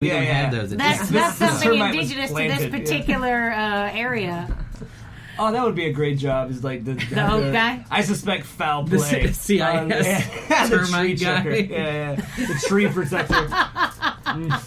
We don't have those. That's something termite was indigenous to planted, this particular area. Oh, that would be a great job. Is like the oak guy? I suspect foul play. The CIS the tree termite guy. checker. Yeah. The tree protector.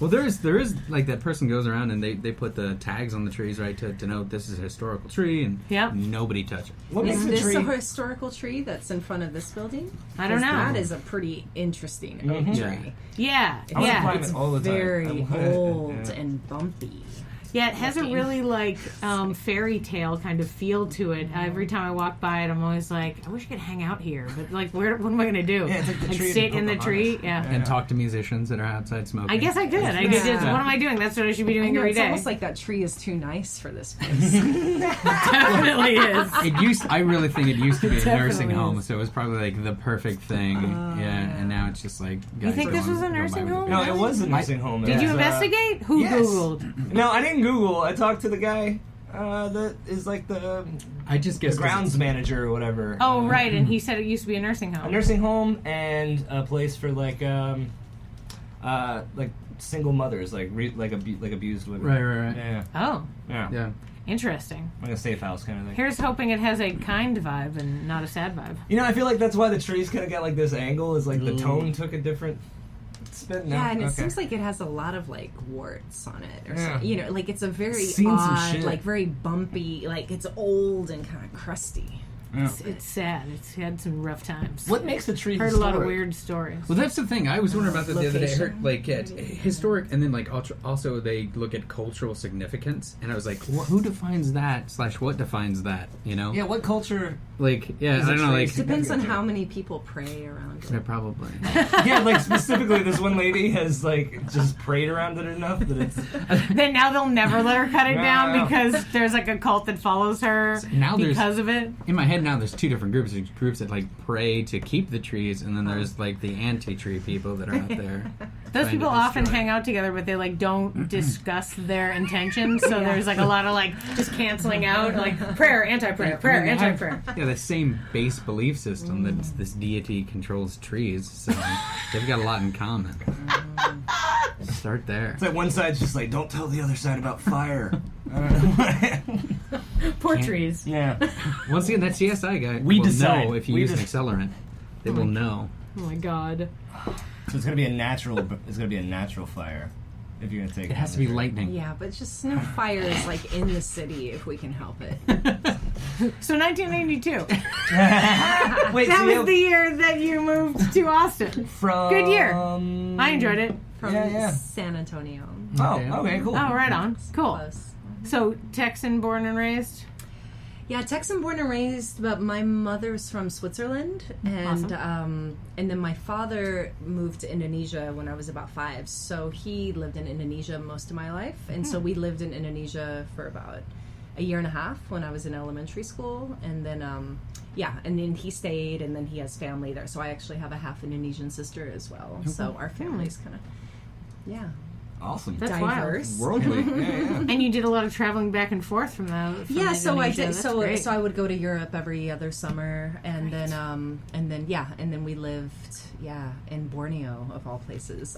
Well, there is like that person goes around and they put the tags on the trees, right, to note this is a historical tree and nobody touch it. What makes Is a this tree? a historical tree that's in front of this building? I don't know. That is a pretty interesting oak tree. Yeah, I want to climb It's it all the time. very old Yeah. and bumpy. Yeah, it has a really like fairy tale kind of feel to it. Every time I walk by it, I'm always like, I wish I could hang out here, but like, what am I going to do? Yeah, it's like the tree sit in in the tree? Yeah. And talk to musicians that are outside smoking. I guess I could. I could just, what am I doing? That's what I should be doing every It's day. almost like that tree is too nice for this place. Definitely is. I really think it used to be a Definitely nursing home, is. so it was probably like the perfect thing. And now it's just like. You think this was a going by nursing what they home? do. No, it was a nursing home. Did you It's, investigate? Who yes. Googled? No, I didn't Google. I talked to the guy that is like the I just guess grounds manager or whatever. Oh, right, and he said it used to be a nursing home. A nursing home and a place for like single mothers, like abused women. Right. Yeah. Oh, Yeah. interesting. Like a safe house kind of thing. Here's hoping it has a kind vibe and not a sad vibe. You know, I feel like that's why the trees kind of got like this angle. Is like the tone took a different spin. No? Yeah, and it Okay. seems like it has a lot of like warts on it, or Yeah. something. You know, like it's a very Seen some odd, shit. like very bumpy, like it's old and kind of crusty. Yeah. It's sad. It's had some rough times. What makes the tree Heard a lot of historic? weird stories. Well, that's the thing. I was wondering about that the other day. I Location. heard, like, historic, and then, like, also they look at cultural significance. And I was like, who defines that? / what defines that? You know? Yeah, what culture? Like, yeah, Is I it don't know, tree like... Depends on how many people pray around Yeah, it. probably. Yeah, like specifically, this one lady has like just prayed around it enough that it's. Then now they'll never let her cut it No. down because there's like a cult that follows her Now there's- because of it. In my head now, there's two different groups. There's groups that, like, pray to keep the trees, and then there's, like, the anti-tree people that are out there. Those trying people to often destroy. hang out together, but they like don't discuss their intentions. So there's like a lot of like just canceling out, like prayer, anti-prayer, prayer, I mean, they have- anti-prayer. Yeah, the same base belief system that this deity controls trees, so they've got a lot in common. Start there. It's like one side's just like, don't tell the other side about fire. I don't know. Poor trees. Yeah. Once again, that CSI guy We will decide. know if you We use an dec- accelerant. They will know. Oh my god. So it's gonna be a natural. It's gonna be a natural fire if you're gonna take. It has to be lightning. Yeah, but just no fires like in the city if we can help it. So 1992. Wait, That so was the year that you moved to Austin. from Good year. I enjoyed it. From Yeah. San Antonio. Oh, Okay. okay, cool. Oh, right on. Cool. Close. So Texan, born and raised. Yeah, Texan born and raised, but my mother's from Switzerland, and and then my father moved to Indonesia when I was about 5. So he lived in Indonesia most of my life, and so we lived in Indonesia for about a year and a half when I was in elementary school, and then and then he stayed, and then he has family there. So I actually have a half Indonesian sister as well. So our family's kind of Awesome. That's diverse. Worldly. Yeah. And you did a lot of traveling back and forth from Yeah, so I Indonesia. did. That's So great. I would go to Europe every other summer, and then we lived in Borneo of all places,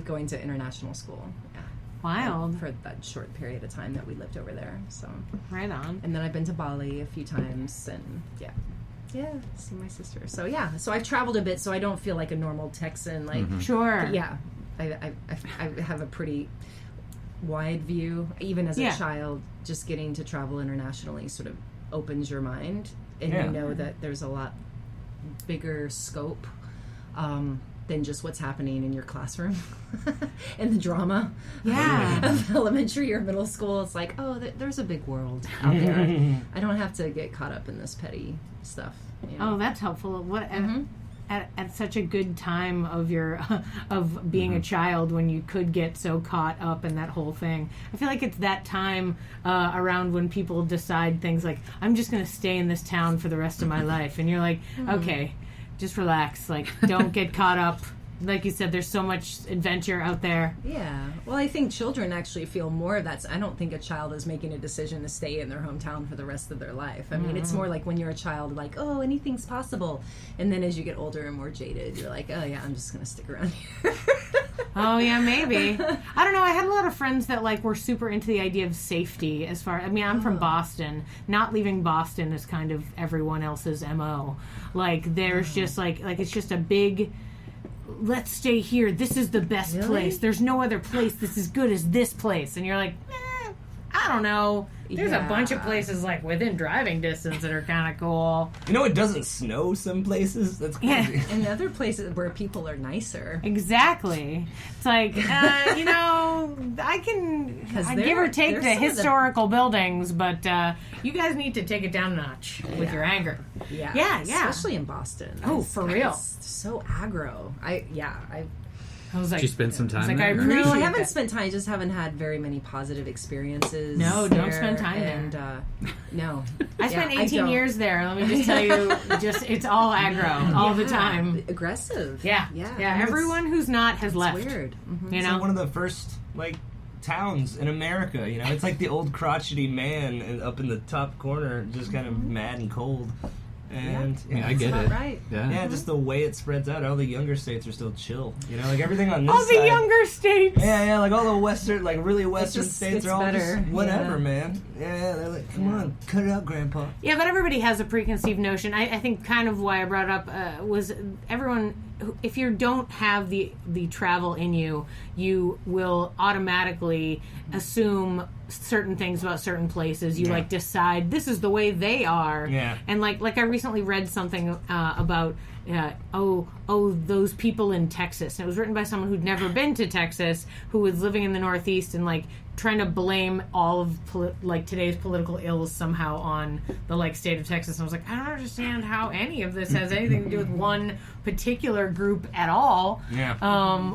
going to international school. Yeah, Wild. for that short period of time that we lived over there. So, Right on. and then I've been to Bali a few times, and see my sister. So so I've traveled a bit, so I don't feel like a normal Texan. Like Sure. yeah, I have a pretty wide view. Even as a child, just getting to travel internationally sort of opens your mind, and Yeah. you know that there's a lot bigger scope than just what's happening in your classroom and the drama Yeah. of elementary or middle school. It's like, oh, there's a big world out there. I don't have to get caught up in this petty stuff. You know? Oh, that's helpful. What at such a good time of your of being a child when you could get so caught up in that whole thing. I feel like it's that time around when people decide things like, I'm just going to stay in this town for the rest of my life, and you're like, okay, just relax. Like, don't get caught up. Like you said, there's so much adventure out there. Yeah. Well, I think children actually feel more of that. I don't think a child is making a decision to stay in their hometown for the rest of their life. I mean, it's more like when you're a child, like, oh, anything's possible. And then as you get older and more jaded, you're like, oh, yeah, I'm just going to stick around here. Oh yeah, maybe. I don't know. I had a lot of friends that like were super into the idea of safety. I'm from Boston. Not leaving Boston is kind of everyone else's MO. Like there's just like it's just a big. Let's stay here. This is the best place. There's no other place that's as good as this place. And you're like, I don't know. There's a bunch of places like within driving distance that are kind of cool. You know, it doesn't snow some places. That's crazy. Yeah. And other places where people are nicer. Exactly. It's like, I give or take the historical buildings, but you guys need to take it down a notch with your anger. Yeah. Especially in Boston. Oh, for real. It's so aggro. I was like, did you spend some time there? No, I haven't spent time. I just haven't had very many positive experiences. No, don't spend time there. No. I spent 18 years there. Let me just tell you, it's all aggro all the time. Aggressive. Yeah. Everyone who's not has left. Weird. Mm-hmm. It's like one of the first towns in America. You know, it's like the old crotchety man up in the top corner, just kind of mad and cold. And I get it. Right. Yeah, just the way it spreads out. All the younger states are still chill. You know, like everything on this all side. the younger states. Yeah, like all the western, like really western states are all better. just whatever, man. Yeah, they're like, come on, cut it out, Grandpa. Yeah, but everybody has a preconceived notion. I think kind of why I brought it up was everyone. If you don't have the travel in you, you will automatically assume certain things about certain places. You decide this is the way they are. Yeah. And like I recently read something about those people in Texas. And it was written by someone who'd never been to Texas, who was living in the Northeast and trying to blame all of today's political ills somehow on the state of Texas. And I was like, I don't understand how any of this has anything to do with one particular group at all. Yeah.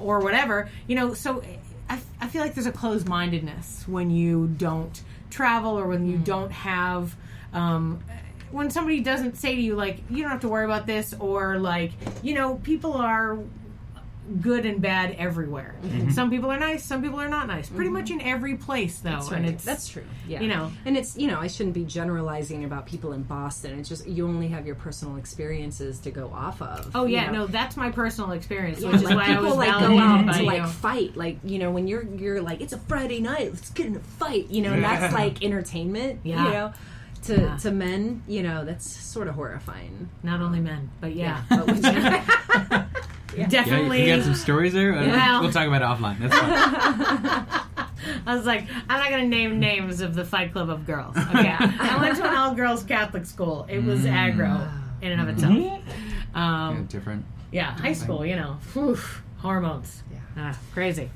Or whatever. So I feel like there's a closed-mindedness when you don't travel or when you don't have when somebody doesn't say to you you don't have to worry about this, or people are good and bad everywhere. Mm-hmm. Some people are nice, some people are not nice. Pretty much in every place, though. That's right. And that's true. Yeah. And it's I shouldn't be generalizing about people in Boston. It's just you only have your personal experiences to go off of. Oh yeah, no, that's my personal experience, which is why I was validated go out to fight. When you're like, it's a Friday night, let's get in a fight. And that's entertainment. Yeah. To men, that's sort of horrifying. Not only men, but definitely. You got some stories there? We'll talk about it offline. That's fine. I was like, I'm not going to name names of the Fight Club of girls. Okay. I went to an all-girls Catholic school. It was aggro in and of itself. Different. Yeah, high school, hormones. Yeah. Crazy.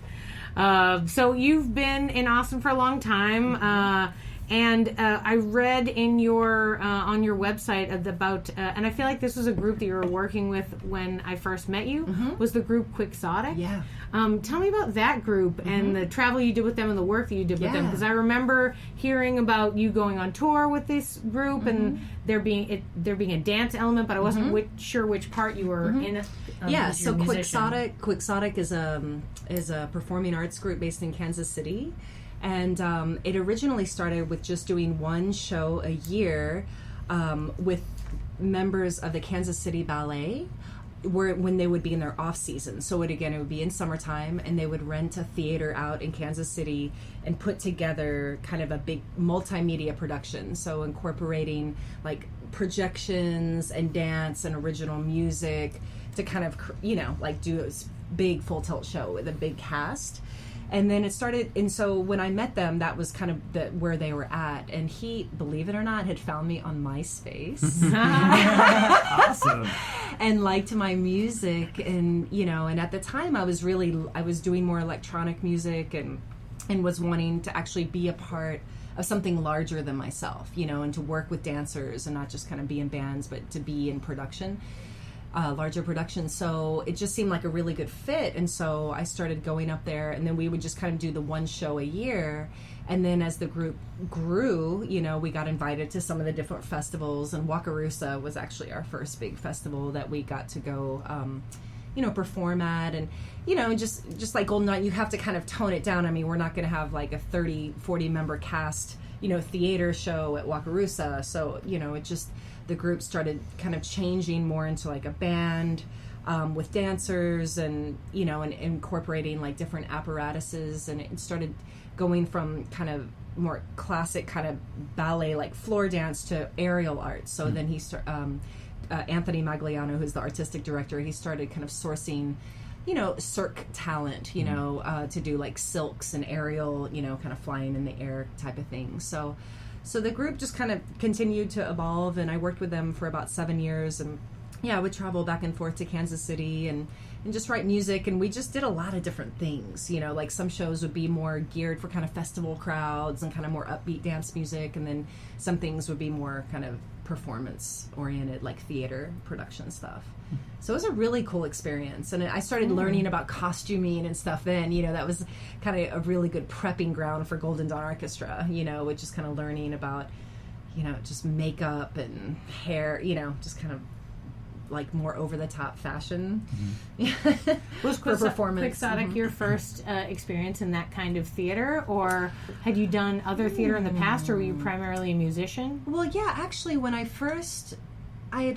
So you've been in Austin for a long time. And I read in your on your website about, and I feel like this was a group that you were working with when I first met you, was the group Quixotic. Yeah. Tell me about that group and the travel you did with them and the work that you did with them, because I remember hearing about you going on tour with this group and there being a dance element, but I wasn't sure which part you were in. So Quixotic is a performing arts group based in Kansas City. And it originally started with just doing one show a year with members of the Kansas City Ballet, when they would be in their off season. So it would be in summertime, and they would rent a theater out in Kansas City and put together kind of a big multimedia production. So incorporating projections and dance and original music to kind of do a big full tilt show with a big cast. And then it started, and so when I met them, that was kind of where they were at. And he, believe it or not, had found me on MySpace. Awesome. And liked my music, and and at the time I was doing more electronic music and was wanting to actually be a part of something larger than myself, and to work with dancers and not just kind of be in bands, but to be in production. Larger production, so it just seemed like a really good fit, and so I started going up there, and then we would just kind of do the one show a year, and then as the group grew, we got invited to some of the different festivals, and Wakarusa was actually our first big festival that we got to go perform at, and just like Golden Night, you have to kind of tone it down. I mean, we're not going to have a 30-40 member cast theater show at Wakarusa, so it just, the group started kind of changing more into a band with dancers and, and incorporating like different apparatuses. And it started going from kind of more classic kind of ballet, like floor dance, to aerial art. So then Anthony Magliano, who's the artistic director, he started kind of sourcing, cirque talent, to do like silks and aerial, kind of flying in the air type of thing. So the group just kind of continued to evolve, and I worked with them for about 7 years, and I would travel back and forth to Kansas City and just write music, and we just did a lot of different things, like some shows would be more geared for kind of festival crowds and kind of more upbeat dance music, and then some things would be more kind of performance oriented, like theater production stuff. So it was a really cool experience, and I started learning about costuming and stuff then. That was kind of a really good prepping ground for Golden Dawn Orchestra, with just kind of learning about just makeup and hair, just kind of like more over the top fashion. Was for performance. Quixotic your first experience in that kind of theater, or had you done other theater in the past, or were you primarily a musician? Well, yeah, actually, when I first, I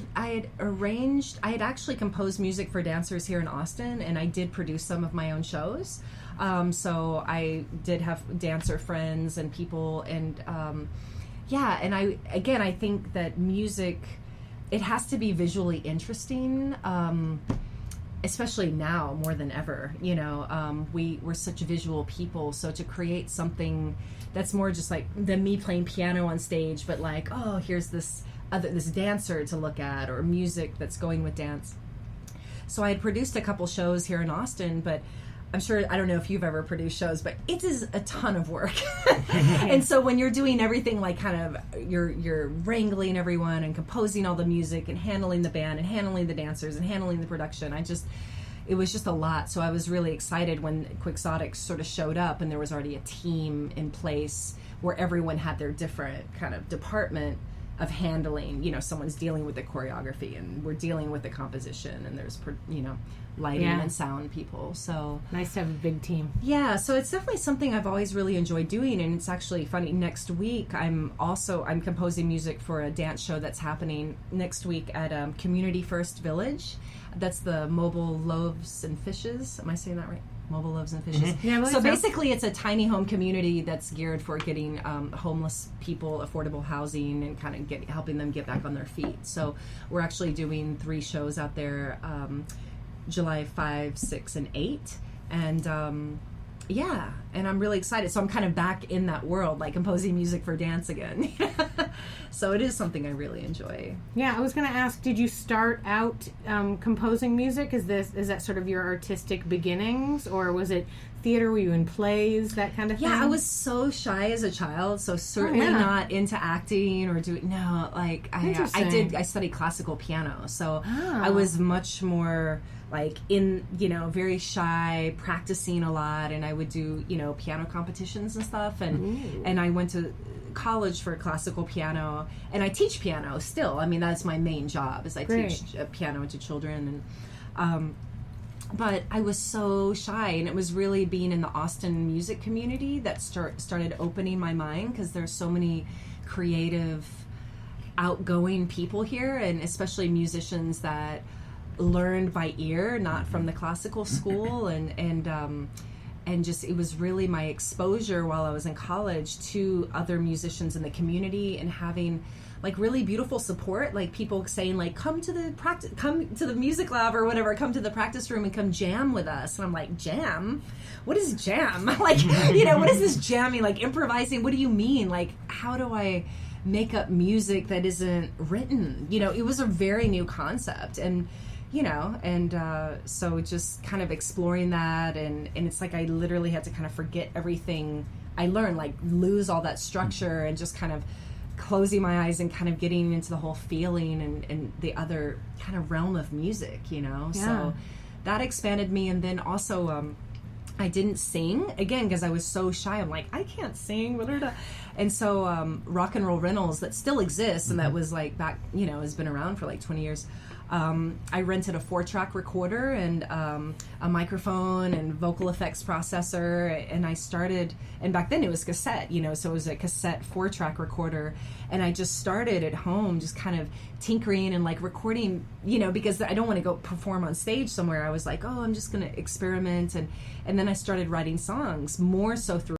had actually composed music for dancers here in Austin, and I did produce some of my own shows. So I did have dancer friends and people, and and I think that music, it has to be visually interesting, especially now more than ever. We're such visual people, so to create something that's more just like than me playing piano on stage, but like, oh, here's this dancer to look at, or music that's going with dance. So I had produced a couple shows here in Austin, but I'm sure, I don't know if you've ever produced shows, but it is a ton of work. And so when you're doing everything, like kind of, you're wrangling everyone and composing all the music and handling the band and handling the dancers and handling the production, it was just a lot. So I was really excited when Quixotic sort of showed up, and there was already a team in place where everyone had their different kind of department of handling, someone's dealing with the choreography, and we're dealing with the composition, and there's, lighting and sound people. So nice to have a big team. Yeah, so it's definitely something I've always really enjoyed doing, and it's actually funny. Next week, I'm composing music for a dance show that's happening next week at Community First Village. That's the Mobile Loaves and Fishes. Am I saying that right? Mobile Loaves and Fishes. Yeah, so basically it's a tiny home community that's geared for getting homeless people affordable housing and kind of helping them get back on their feet. So we're actually doing 3 shows out there, July 5, 6, and 8. And and I'm really excited. So I'm kind of back in that world, like composing music for dance again. So it is something I really enjoy. Yeah, I was going to ask, did you start out composing music? Is that sort of your artistic beginnings, or was it theater? Were you in plays, that kind of thing? Yeah, I was so shy as a child, so certainly not into acting or doing. No, like I studied classical piano, so I was much more like in, very shy, practicing a lot, and I would do, piano competitions and stuff, and I went to college for classical piano, and I teach piano still. I mean, that's my main job, is I teach piano to children, and but I was so shy, and it was really being in the Austin music community that started opening my mind, because there's so many creative, outgoing people here, and especially musicians that learned by ear, not from the classical school, and just, it was really my exposure while I was in college to other musicians in the community, and having like really beautiful support, like people saying like, come to the music lab or whatever, come to the practice room and come jam with us. And I'm like, jam? What is jam? Like, what is this jamming? Like improvising? What do you mean? Like, how do I make up music that isn't written? It was a very new concept, and so just kind of exploring that, and it's like I literally had to kind of forget everything I learned, like lose all that structure, and just kind of closing my eyes and kind of getting into the whole feeling and the other kind of realm of music, So that expanded me. And then also I didn't sing, again, because I was so shy. I'm like, I can't sing. And so Rock and Roll Rentals, that still exists, and that was like back, has been around for like 20 years. I rented a 4-track recorder and a microphone and vocal effects processor, and I started, and back then it was cassette, so it was a cassette 4-track recorder, and I just started at home just kind of tinkering and like recording, because I don't want to go perform on stage somewhere. I was like, oh, I'm just going to experiment, and then I started writing songs more so through